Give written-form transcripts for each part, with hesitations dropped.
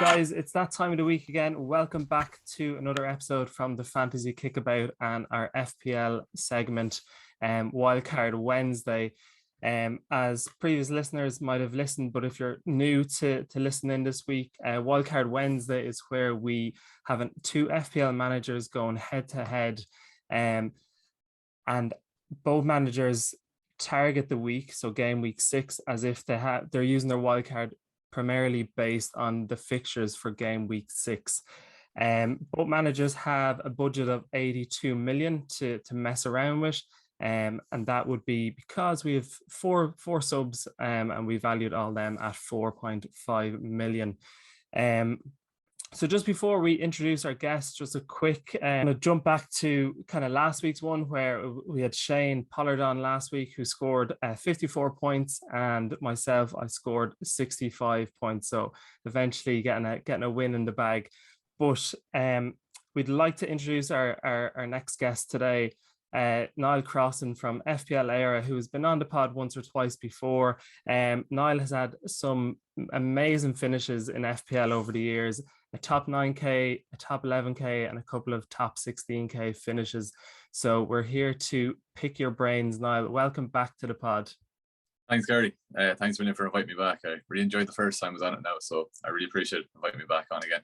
Guys, it's that time of the week again. Welcome back to another episode from the Fantasy Kickabout and our FPL segment, Wildcard Wednesday. As previous listeners might have listened, but if you're new to listening this week, Wildcard Wednesday is where we have two FPL managers going head to head, and both managers target the week, so game week 6, as if they're using their wildcard primarily based on the fixtures for game week 6. Both managers have a budget of 82 million to mess around with, and that would be because we have four subs, and we valued all them at 4.5 million. So just before we introduce our guests, just a quick jump back to kind of last week's one, where we had Shane Pollard on last week, who scored 54 points, and myself, I scored 65 points. So eventually getting a win in the bag. But we'd like to introduce our next guest today, Nile Crosston from FPL Éire, who has been on the pod once or twice before. Niall has had some amazing finishes in FPL over the years, a top 9k, a top 11k, and a couple of top 16k finishes. So we're here to pick your brains. Niall, welcome back to the pod. Thanks, Gary. Thanks, William, for inviting me back. I really enjoyed the first time I was on it now, so I really appreciate inviting me back on again.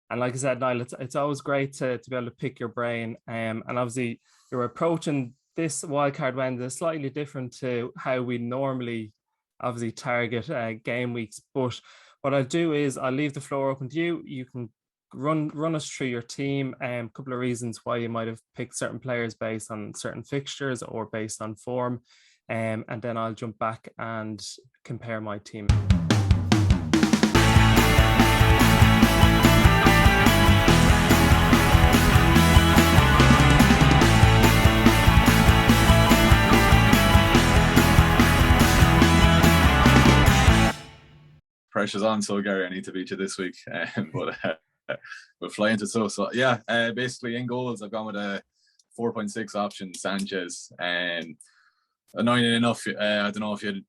And like I said, Niall, it's always great to be able to pick your brain. And obviously, you're approaching this Wildcard Wednesday slightly different to how we normally obviously target game weeks. But what I'll do is I'll leave the floor open to you. You can run us through your team, a couple of reasons why you might have picked certain players based on certain fixtures or based on form. And then I'll jump back and compare my team. Pressure's on, so Gary, I need to beat you this week. But we'll fly into so yeah. Basically, in goals, I've gone with a 4.6 option, Sanchez. Annoying enough, I don't know if you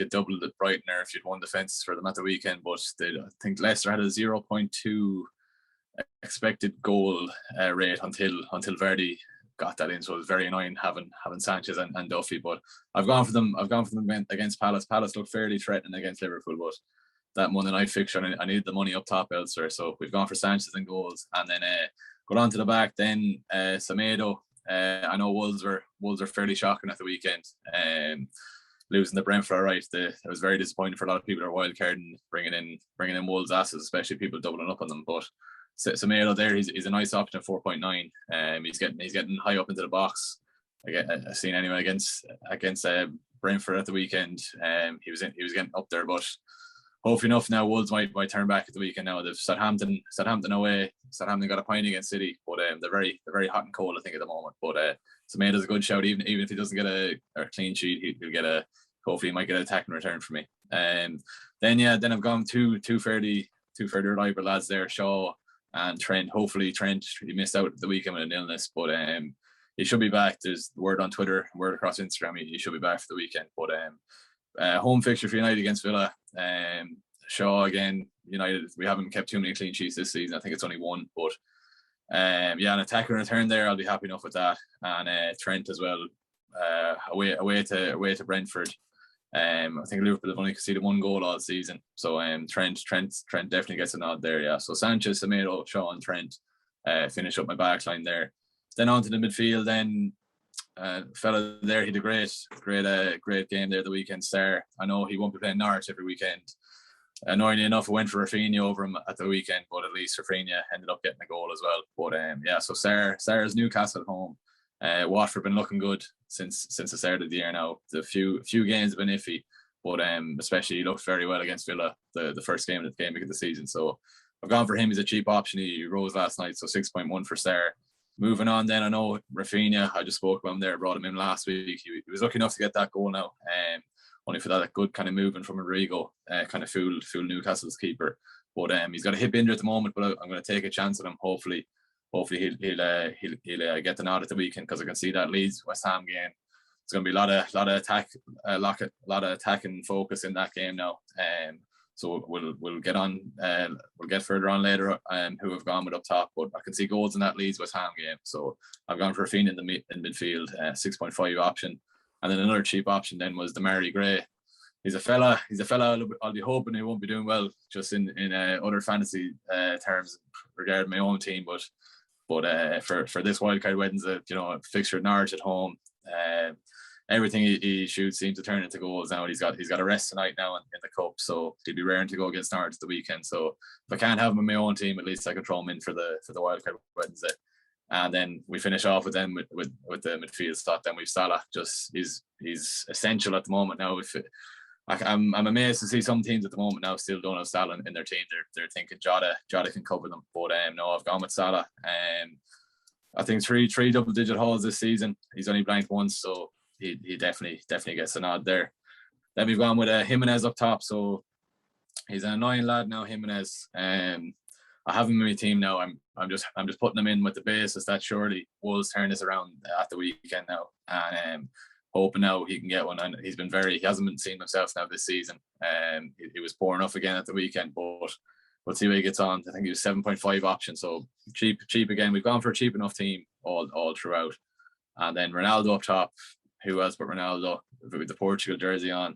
doubled it Brighton or if you'd won defence for them at the weekend, but I think Leicester had a 0.2 expected goal rate until Vardy got that in, so it was very annoying having Sanchez and Duffy. But I've gone for them against Palace. Palace looked fairly threatening against Liverpool, but that Monday night fixture, I needed the money up top elsewhere, so we've gone for Sanchez and goals, and then got on to the back. Then Semedo. I know Wolves are fairly shocking at the weekend, losing the Brentford. Right, it was very disappointing for a lot of people who are wildcarding, bringing in Wolves assets, especially people doubling up on them. But Semedo there, he's a nice option at 4.9. He's getting high up into the box. I've seen anyway against Brentford at the weekend. He was getting up there, but hopefully enough now Wolves might turn back at the weekend. Now they've Southampton away. Southampton got a point against City, but they're very hot and cold, I think, at the moment. But Semedo's a good shout, even if he doesn't get a clean sheet, he'll get hopefully he might get an attack in return for me. Then I've gone two fairly reliable lads there, Shaw and Trent. Hopefully Trent, he missed out the weekend with an illness, but he should be back. There's word on Twitter, word across Instagram, he should be back for the weekend. But home fixture for United against Villa. Shaw again, United, we haven't kept too many clean sheets this season. I think it's only one, but an attacker return there, I'll be happy enough with that. And Trent as well, away to Brentford. I think Liverpool have only conceded one goal all season, so Trent definitely gets a nod there. Yeah, so Sanchez, Semedo, Shaw, and Trent finish up my back line there. Then on to the midfield. Then fella there, he had a great game there the weekend. Star, I know he won't be playing Norwich every weekend. Annoyingly enough, I went for Rafinha over him at the weekend, but at least Rafinha ended up getting a goal as well. But so Sarah's Newcastle at home. Watford been looking good since the start of the year now. The few games have been iffy, but especially he looked very well against Villa the first game of the season. So I've gone for him. He's a cheap option. He rose last night, so 6.1 for Sarah. Moving on then, I know Rafinha, I just spoke about him there, brought him in last week. He was lucky enough to get that goal now, only for that good kind of movement from Rodrigo, kind of fool Newcastle's keeper. But he's got a hip injury at the moment, but I'm going to take a chance on him. Hopefully he'll get the nod at the weekend, because I can see that Leeds West Ham game. It's going to be a lot of attacking focus in that game now. So we'll get on. We'll get further on later. Who have gone with up top, but I can see goals in that Leeds West Ham game. So I've gone for Rafinha in midfield, 6.5 option, and then another cheap option then was the Mary Gray. He's a fella. I'll be hoping he won't be doing well just in other fantasy terms regarding my own team, but for this wildcard Wednesday, fixture at Norwich at home. Everything he shoots seems to turn into goals now. He's got a rest tonight now in the cup, so he'd be raring to go against Norwich the weekend. So if I can't have him in my own team, at least I can throw him in for the wildcard Wednesday. And then we finish off with them with the midfield slot. Then we've Salah. Just he's essential at the moment now. I'm amazed to see some teams at the moment now still don't have Salah in their team. They're thinking Jota can cover them, but no, I've gone with Salah. I think three double-digit hauls this season. He's only blanked once, so he definitely gets a nod there. Then we've gone with Jimenez up top, so he's an annoying lad now, Jimenez. I have him in my team now. I'm just putting him in with the basis that surely Wolves turn this around at the weekend now, and hoping now he can get one. And he hasn't been seeing himself now this season. He was poor enough again at the weekend, but we'll see where he gets on. I think he was 7.5 option, so cheap again. We've gone for a cheap enough team all throughout. And then Ronaldo up top. Who else but Ronaldo with the Portugal jersey on?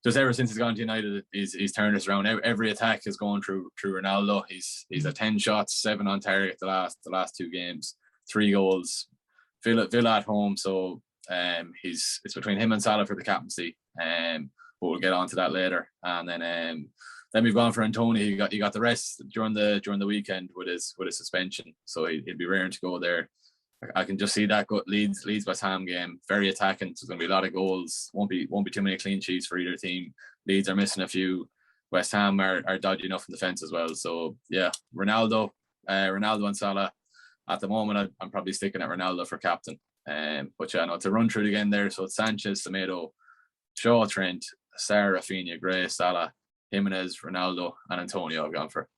Just ever since he's gone to United, he's turned us around. Every attack is going through Ronaldo. He's at 10 shots, 7 on target the last 2 games, 3 goals. Villa at home, so it's between him and Salah for the captaincy. But we'll get on to that later. And then we've gone for Antonio. He got the rest during the weekend with his suspension, so he'd be raring to go there. I can just see that Leeds West Ham game, very attacking. So there's going to be a lot of goals. Won't be too many clean sheets for either team. Leeds are missing a few. West Ham are dodgy enough in defence as well. So yeah, Ronaldo and Salah. At the moment, I'm probably sticking at Ronaldo for captain. But yeah, no, to run through it again there. So it's Sanchez, Semedo, Shaw, Trent, Sarr, Rafinha, Gray, Salah, Jimenez, Ronaldo, and Antonio I've gone for.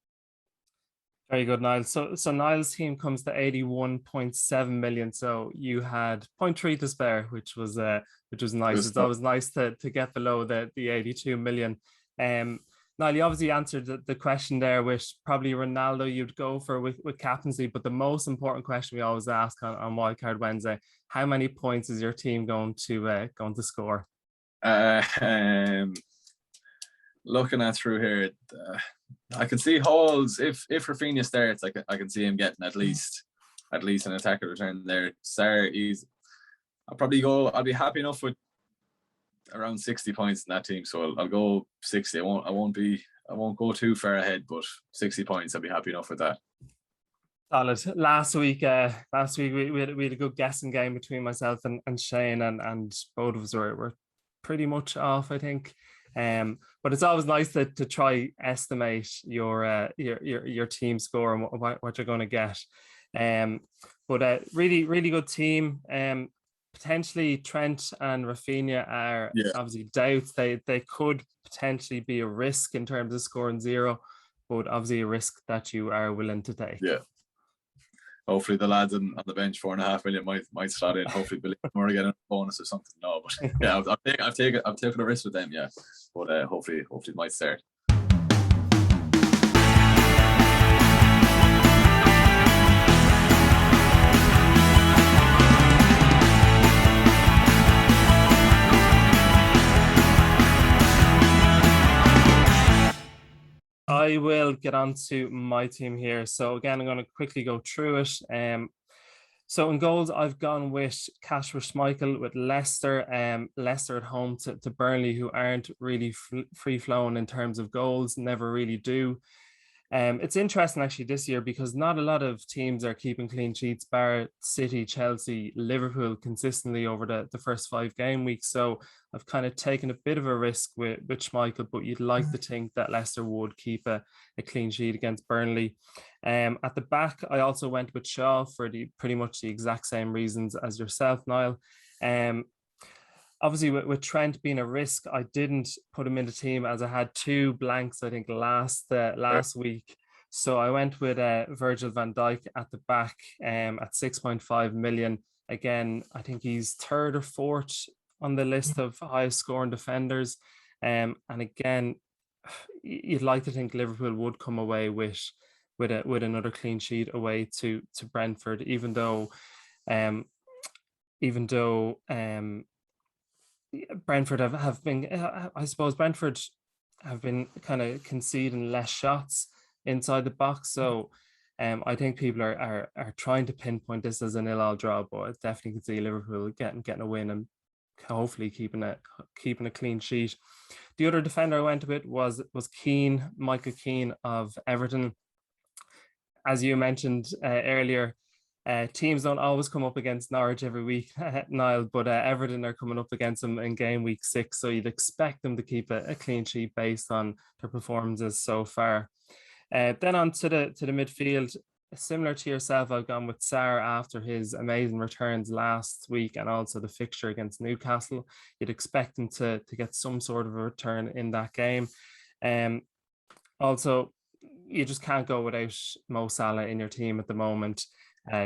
Very good, Niall. So Niall's team comes to 81.7 million. So you had 0.3 to spare, which was nice. It's always nice to get below the 82 million. Niall, you obviously answered the question there, which probably Ronaldo you'd go for with captaincy. But the most important question we always ask on Wildcard Wednesday: how many points is your team going to score? Looking at through here, I can see hauls. If Rafinha starts, I can see him getting at least an attacker return there. Sarr, I'll be happy enough with around 60 points in that team, so I'll go 60. I won't go too far ahead, but 60 points, I'll be happy enough with that. Solid. Last week we had a good guessing game between myself and Shane, and both of us were pretty much off, I think. But it's always nice to try estimate your team score and what you're going to get. But really, really good team. Potentially Trent and Rafinha are obviously doubts. They could potentially be a risk in terms of scoring 0, but obviously a risk that you are willing to take. Yeah. Hopefully the lads on the bench, 4.5 million might slot in. Hopefully Billy Moore get a bonus or something. No, but yeah, I've taken a risk with them. Yeah, but hopefully it might start. I will get on to my team here. So again, I'm going to quickly go through it. So in goals, I've gone with Kasper Schmeichel with Leicester. Leicester at home to Burnley, who aren't really free-flowing in terms of goals, never really do. It's interesting actually this year because not a lot of teams are keeping clean sheets, bar City, Chelsea, Liverpool consistently over the first 5 game weeks. So I've kind of taken a bit of a risk with Schmeichel, but you'd like to think that Leicester would keep a clean sheet against Burnley. At the back, I also went with Shaw for pretty much the exact same reasons as yourself, Niall. Obviously, with Trent being a risk, I didn't put him in the team as I had 2 blanks, I think, last week. So I went with Virgil Van Dyke at the back at 6.5 million. Again, I think he's 3rd or 4th on the list of highest scoring defenders. And again, you'd like to think Liverpool would come away with another clean sheet away to Brentford, even though um, even though Brentford have been, I suppose Brentford have been kind of conceding less shots inside the box. So I think people are trying to pinpoint this as a 0-0 draw, but I definitely can see Liverpool getting a win and hopefully keeping a clean sheet. The other defender I went with was Keane, Michael Keane of Everton. As you mentioned earlier, teams don't always come up against Norwich every week, Niall, but Everton are coming up against them in game week 6, so you'd expect them to keep a clean sheet based on their performances so far. Then on to the midfield, similar to yourself, I've gone with Sarr after his amazing returns last week and also the fixture against Newcastle. You'd expect him to get some sort of a return in that game. Also, you just can't go without Mo Salah in your team at the moment.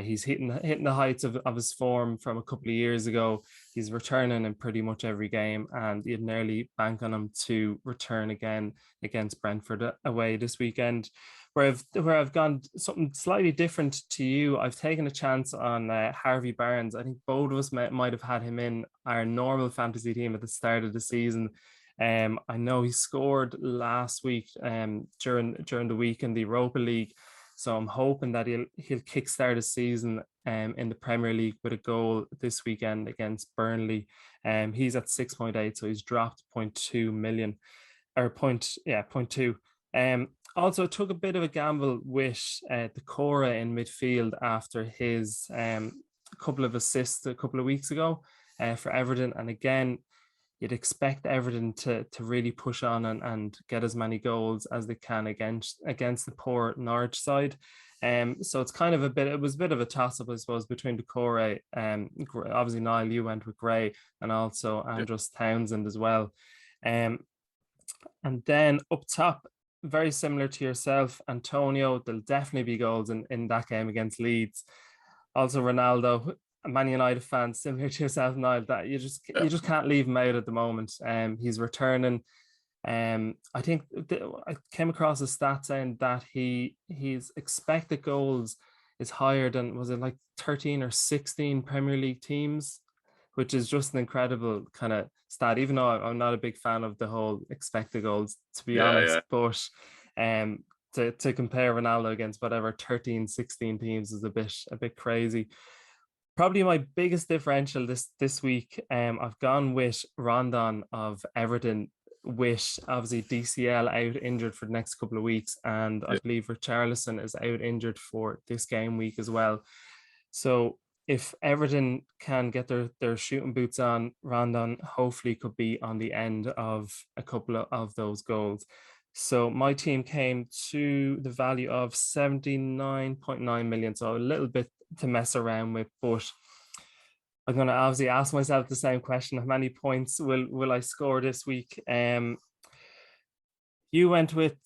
He's hitting the heights of his form from a couple of years ago. He's returning in pretty much every game, and you'd nearly bank on him to return again against Brentford away this weekend. Where I've gone something slightly different to you, I've taken a chance on Harvey Barnes. I think both of us might have had him in our normal fantasy team at the start of the season. I know he scored last week during the week in the Europa League. So I'm hoping that he'll kickstart his season in the Premier League with a goal this weekend against Burnley. He's at 6.8, so he's dropped 0.2 million or 0.2. Also took a bit of a gamble with the Cora in midfield after his couple of assists a couple of weeks ago for Everton, and again, you'd expect Everton to really push on and get as many goals as they can against the poor Norwich side. So it's kind of it was a bit of a toss-up, I suppose, between the core. Obviously, Niall, you went with Gray and also Andros Townsend as well. And then up top, very similar to yourself, Antonio, there'll definitely be goals in that game against Leeds. Also, Ronaldo, a Man United fan, similar to yourself, Niall, that you just can't leave him out at the moment. He's returning. I think I came across a stat saying that his expected goals is higher than, was it like 13 or 16 Premier League teams, which is just an incredible kind of stat, even though I'm not a big fan of the whole expected goals, to be honest. But to compare Ronaldo against whatever 13, 16 teams is a bit crazy. Probably my biggest differential this week, I've gone with Rondon of Everton, with obviously DCL out injured for the next couple of weeks, and I believe Richarlison is out injured for this game week as well. So if Everton can get their shooting boots on, Rondon hopefully could be on the end of a couple of those goals. So my team came to the value of 79.9 million. So a little bit to mess around with, but I'm going to obviously ask myself the same question: how many points will I score this week? You went with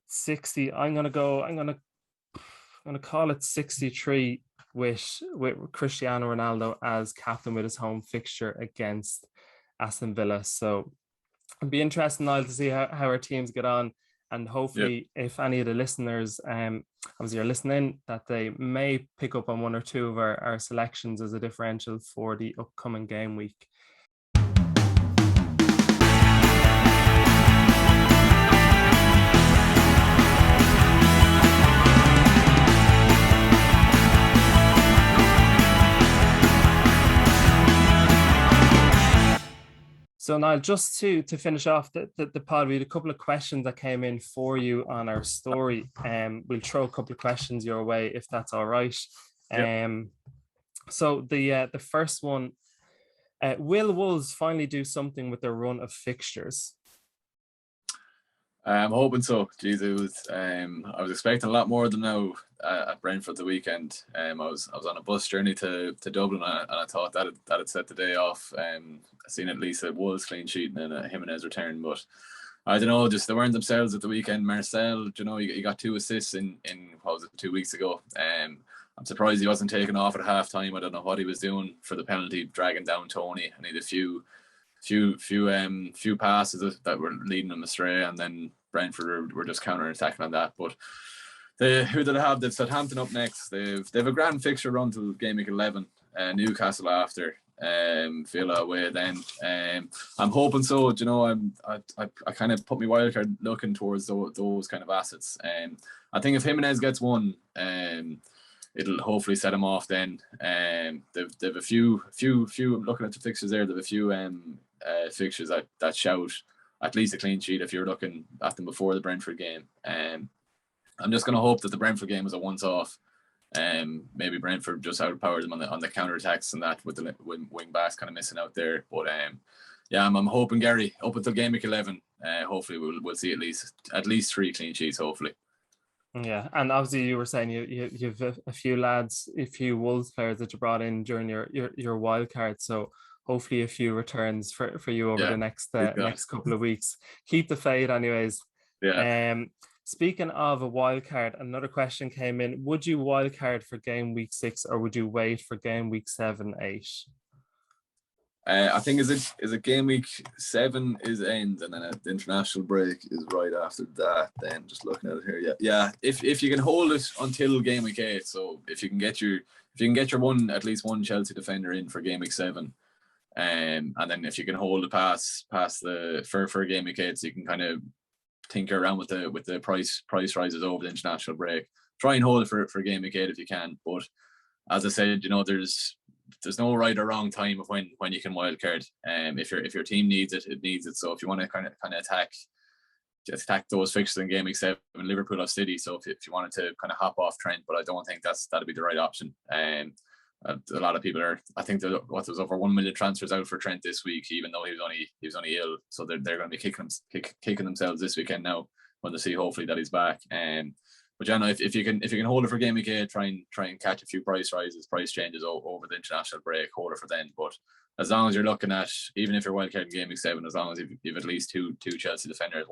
60. I'm going to call it 63 with Cristiano Ronaldo as captain with his home fixture against Aston Villa. So it'd be interesting, Niall, to see how our teams get on, and hopefully if any of the listeners obviously are listening, that they may pick up on one or two of our selections as a differential for the upcoming game week. So Niall, just to finish off the pod, we had a couple of questions that came in for you on our story. We'll throw a couple of questions your way if that's all right. So the first one, will Wolves finally do something with their run of fixtures? I'm hoping so. Jeez, it was. I was expecting a lot more than now at Brentford the weekend. I was on a bus journey to Dublin, and I thought that had set the day off. I seen at least a Wolves clean sheet and then a Jimenez return, but I don't know. Just they weren't themselves at the weekend. Marcel, he got 2 assists in what was it, 2 weeks ago. I'm surprised he wasn't taken off at half time. I don't know what he was doing for the penalty, dragging down Tony. I need a few few passes that were leading them astray, and then Brentford were just counter-attacking on that. But who did I have? They've Southampton up next. They've a grand fixture run till game week 11. Newcastle after. Villa away then. I'm hoping so. You know, I kind of put my wildcard looking towards those kind of assets. I think if Jimenez gets one, it'll hopefully set him off then. They've a few looking at the fixtures there. They've a few fixtures that shout at least a clean sheet if you're looking at them before the Brentford game. I'm just going to hope that the Brentford game was a once-off. Maybe Brentford just outpowered them on the counter attacks and that with the wing backs kind of missing out there. But yeah, I'm hoping, Gary, up until game week 11, hopefully we'll see at least 3 clean sheets. Hopefully. Yeah, and obviously you were saying you've a few lads, a few Wolves players that you brought in during your wild card. So hopefully a few returns for you over the next couple of weeks. Keep the fade, anyways. Yeah. Speaking of a wild card, another question came in. Would you wild card for game week 6 or would you wait for game week 7, 8? I think is it game week 7 is end, and then the international break is right after that. Then just looking at it here, yeah. If you can hold it until game week 8, so if you can get your at least one Chelsea defender in for game week 7, and then if you can hold it past the for game week 8, so you can kind of tinker around with the price rises over the international break. Try and hold it for game week 8 if you can. But as I said, you know, there's no right or wrong time of when you can wildcard. If your team needs it, it needs it. So if you want to kind of attack those fixtures in game week 7, Liverpool have City. So if you wanted to kind of hop off Trent, but I don't think that'd be the right option. A lot of people I think there's over 1 million transfers out for Trent this week, even though he was only ill. So they're going to be kicking themselves this weekend now when they see hopefully that he's back. But yeah, no, if you can hold it for game week 8, try and catch a few price changes over the international break, hold it for then. But as long as you're looking at, even if you're wildcarding game week 7, as long as you've at least two Chelsea defenders,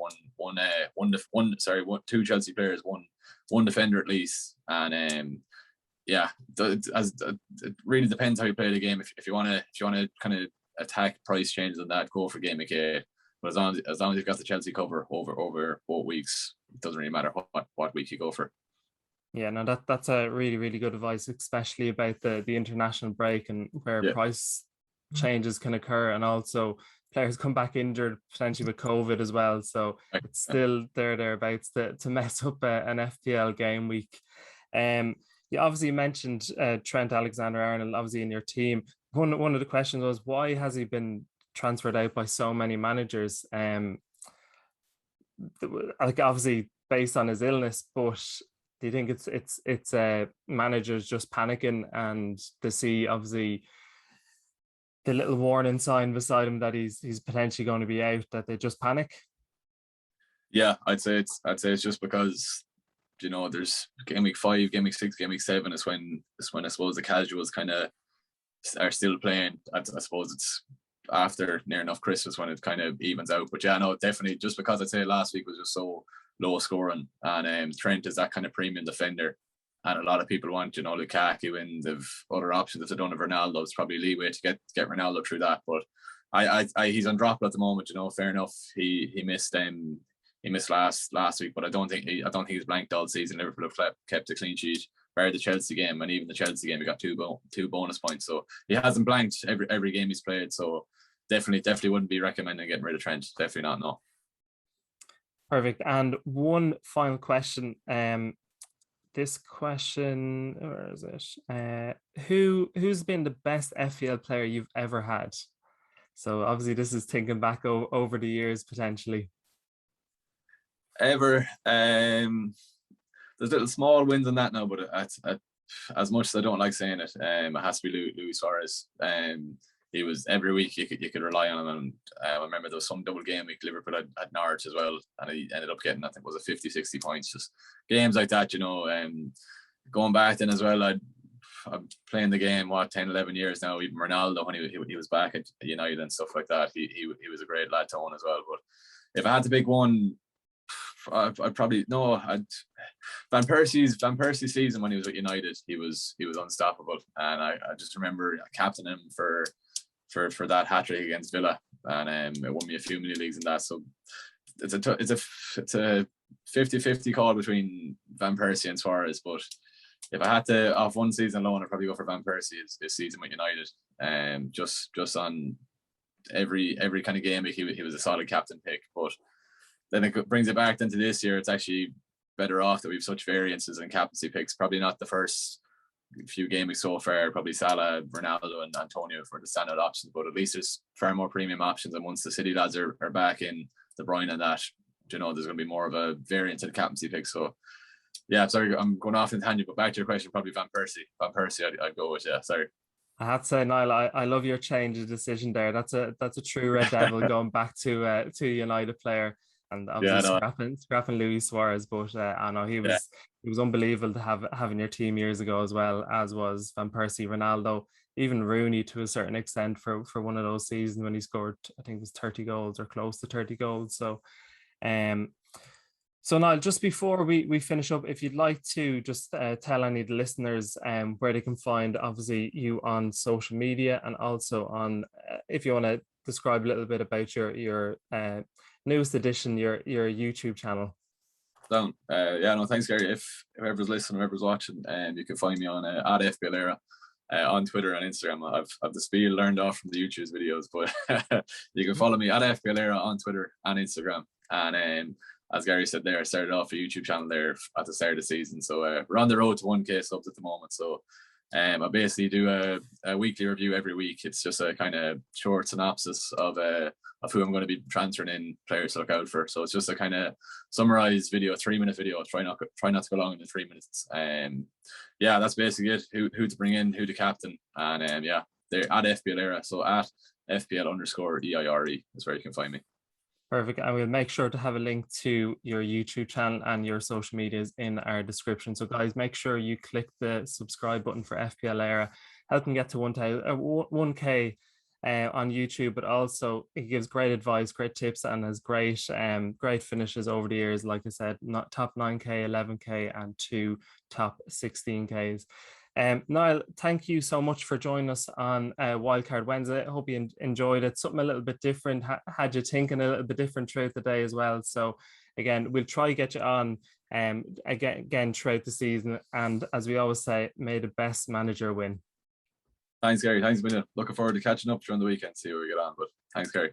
two Chelsea players, one defender at least, and yeah, it really depends how you play the game. If you want to kind of attack price changes on that, go for game week 8. But as long as you've got the Chelsea cover over both weeks, it doesn't really matter what week you go for. Yeah, no, that's a really, really good advice, especially about the international break and where price changes can occur, and also players come back injured potentially with COVID as well. So it's still thereabouts to mess up an FPL game week. You obviously mentioned Trent Alexander-Arnold, obviously in your team. One of the questions was, why has he been transferred out by so many managers? Like obviously based on his illness, but do you think it's managers just panicking and to see obviously the little warning sign beside him that he's potentially going to be out, that they just panic? Yeah, I'd say it's just because, you know, there's game week 5, game week 6, game week 7 is when I suppose the casuals kind of are still playing. I suppose it's after near enough Christmas when it kind of evens out. But yeah, no, definitely, just because I'd say last week was just so low scoring, and Trent is that kind of premium defender, and a lot of people want, you know, Lukaku, and they've other options. If they don't have Ronaldo, it's probably leeway to get Ronaldo through that. But he's undroppable at the moment, you know. Fair enough, he missed last week, but I don't think he's blanked all season. Liverpool have kept a clean sheet, bar the Chelsea game, and even the Chelsea game he got two bonus points. So he hasn't blanked every game he's played. So definitely wouldn't be recommending getting rid of Trent. Definitely not, no. Perfect. And one final question. This question, where is it? Who's been the best FPL player you've ever had? So obviously this is thinking back over the years potentially. Ever. There's little small wins in that now, but as much as I don't like saying it, it has to be Luis Suarez. He was every week you could rely on him, and I remember there was some double game week Liverpool had Norwich as well, and he ended up getting, I think, was it 50-60 points. Just games like that, you know. Going back then as well, I'm playing the game 10-11 years now. Even Ronaldo, when he was back at United and stuff like that, he was a great lad to own as well. But if I had to pick one, I'd probably Van Persie's season when he was at United, he was unstoppable, and I just remember captaining him for that hat-trick against Villa, and it won me a few mini leagues in that. So it's a 50-50 call between Van Persie and Suarez, but if I had to off one season alone, I'd probably go for Van Persie this season with United. Just on every kind of game he was a solid captain pick. But then it brings it back then to this year. It's actually better off that we have such variances in captaincy picks. Probably not the first few game weeks so far. Probably Salah, Ronaldo, and Antonio for the standout options. But at least there's far more premium options. And once the City lads are back in, De Bruyne and that, there's going to be more of a variance in the captaincy pick. So yeah, sorry, I'm going off in tangent, but back to your question, probably Van Persie, I'd go with. Yeah, sorry. I have to say, Niall, I love your change of decision there. That's a true Red Devil going back to a United player, and obviously scrapping Luis Suarez. But I know he was unbelievable to have in your team years ago, as well as was Van Persie, Ronaldo, even Rooney to a certain extent for one of those seasons when he scored, I think it was 30 goals or close to 30 goals. So So Niall, just before we finish up, if you'd like to just tell any of the listeners where they can find obviously you on social media, and also on if you want to describe a little bit about your newest edition, your YouTube channel. Thanks, Gary. If whoever's listening, whoever's watching, you can find me on at FPL Éire on Twitter and Instagram. I've the spiel learned off from the YouTube's videos, but you can follow me at FPL Éire on Twitter and Instagram. And as Gary said there, I started off a YouTube channel there at the start of the season. So we're on the road to 1K subs at the moment. So I basically do a weekly review every week. It's just a kind of short synopsis of who I'm going to be transferring in, players to look out for. So it's just a kind of summarized video, 3-minute video. Try not to go long in the 3 minutes. That's basically it. Who to bring in, who to captain, and they're at FPL Éire. So at FPL_EIRE is where you can find me. Perfect. And we'll make sure to have a link to your YouTube channel and your social medias in our description. So guys, make sure you click the subscribe button for FPL Éire. Help them get to 1K on YouTube, but also it gives great advice, great tips, and has great finishes over the years. Like I said, not top 9K, 11K, and 2 top 16Ks. Niall, thank you so much for joining us on Wildcard Wednesday. I hope you enjoyed it. Something a little bit different, had you thinking a little bit different throughout the day as well. So again, we'll try to get you on again throughout the season. And as we always say, may the best manager win. Thanks, Gary. Thanks a million. Looking forward to catching up during the weekend, see where we get on. But thanks, Gary.